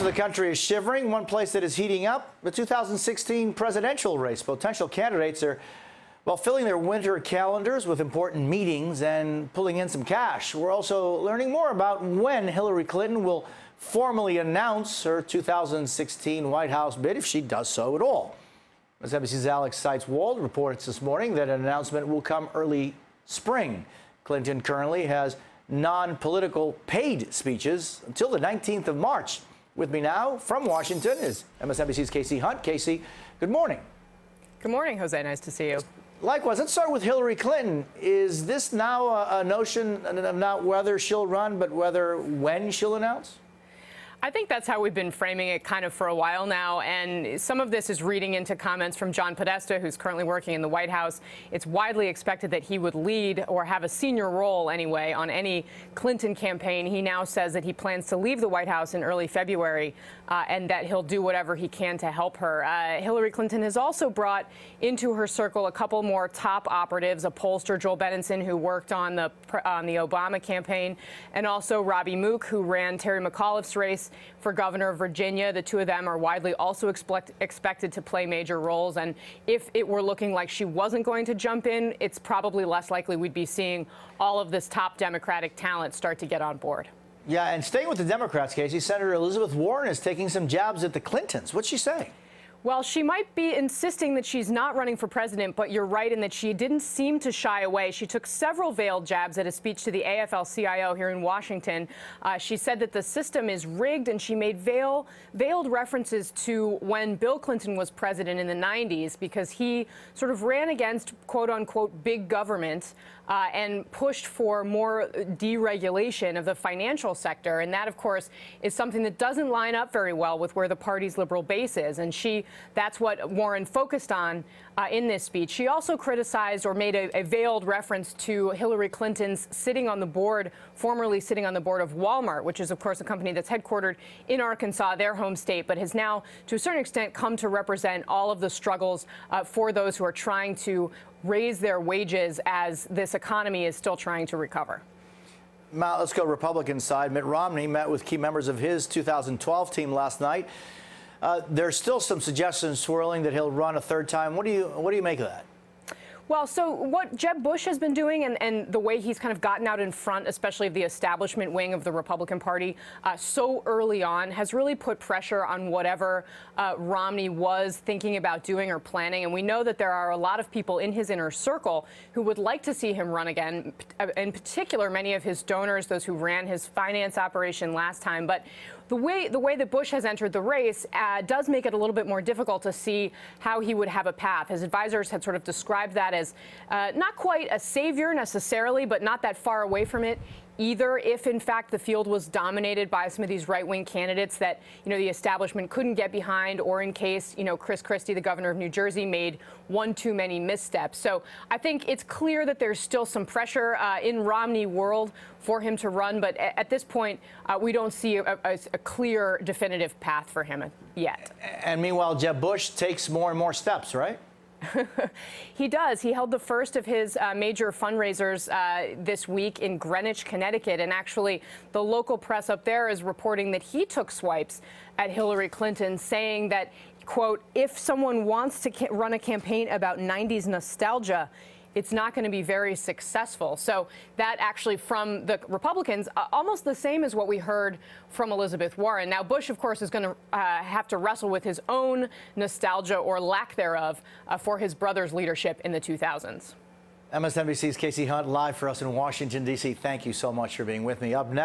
So the country is shivering. One place that is heating up, the 2016 presidential race. Potential candidates are, well, filling their winter calendars with important meetings and pulling in some cash. We're also learning more about when Hillary Clinton will formally announce her 2016 White House bid, if she does so at all. Msnbc's Alex Seitz-Wald reports this morning that an announcement will come early spring. Clinton currently has non-political paid speeches until the 19th of March. With me now from Washington is Msnbc's Kasie Hunt. Kasie, good morning. Good morning, Jose. Nice to see you. Likewise, let's start with Hillary Clinton. Is this now a notion of not whether she'll run, but when she'll announce? I think that's how we've been framing it kind of for a while now, and some of this is reading into comments from John Podesta, who's currently working in the White House. It's widely expected that he would lead or have a senior role anyway on any Clinton campaign. He now says that he plans to leave the White House in early February and that he'll do whatever he can to help her. Hillary Clinton has also brought into her circle a couple more top operatives, a pollster, Joel Benenson, who worked on the Obama campaign, and also Robbie Mook, who ran Terry McAuliffe's race for governor of Virginia. The two of them are widely also expected to play major roles. And if it were looking like she wasn't going to jump in, it's probably less likely we'd be seeing all of this top Democratic talent start to get on board. Yeah, and staying with the Democrats, Kasie, Senator Elizabeth Warren is taking some jabs at the Clintons. What's she saying? Well, she might be insisting that she's not running for president, but you're right in that she didn't seem to shy away. She took several veiled jabs at a speech to the AFL-CIO here in Washington. She said that the system is rigged, and she made veiled references to when Bill Clinton was president in the 90s, because he sort of ran against, quote-unquote, big government and pushed for more deregulation of the financial sector. And that, of course, is something that doesn't line up very well with where the party's liberal base is. And that's what Warren focused on in this speech. She also criticized or made a veiled reference to Hillary Clinton's formerly sitting on the board of Walmart, which is, of course, a company that's headquartered in Arkansas, their home state, but has now, to a certain extent, come to represent all of the struggles for those who are trying to raise their wages as this economy is still trying to recover. Now, let's go Republican side. Mitt Romney met with key members of his 2012 team last night. There's still some suggestions swirling that he'll run a third time. What do you make of that? Well, so what Jeb Bush has been doing and the way he's kind of gotten out in front, especially of the establishment wing of the Republican Party, so early on has really put pressure on whatever Romney was thinking about doing or planning. And we know that there are a lot of people in his inner circle who would like to see him run again, in particular, many of his donors, those who ran his finance operation last time. But the way that Bush has entered the race does make it a little bit more difficult to see how he would have a path. His advisors had sort of described that as not quite a savior necessarily, but not that far away from it either, if in fact the field was dominated by some of these right-wing candidates that, the establishment couldn't get behind, or in case, Chris Christie, the governor of New Jersey, made one too many missteps. So I think it's clear that there's still some pressure in Romney world for him to run, but at this point, we don't see a clear, definitive path for him yet. And meanwhile, Jeb Bush takes more and more steps, right? He does. He held the first of his major fundraisers this week in Greenwich, Connecticut. And actually, the local press up there is reporting that he took swipes at Hillary Clinton, saying that, quote, if someone wants to run a campaign about 90s nostalgia, it's not going to be very successful. So that actually, from the Republicans, almost the same as what we heard from Elizabeth Warren. Now, Bush, of course, is going to have to wrestle with his own nostalgia or lack thereof for his brother's leadership in the 2000s. MSNBC's Kasie Hunt live for us in Washington, D.C. Thank you so much for being with me. Up next.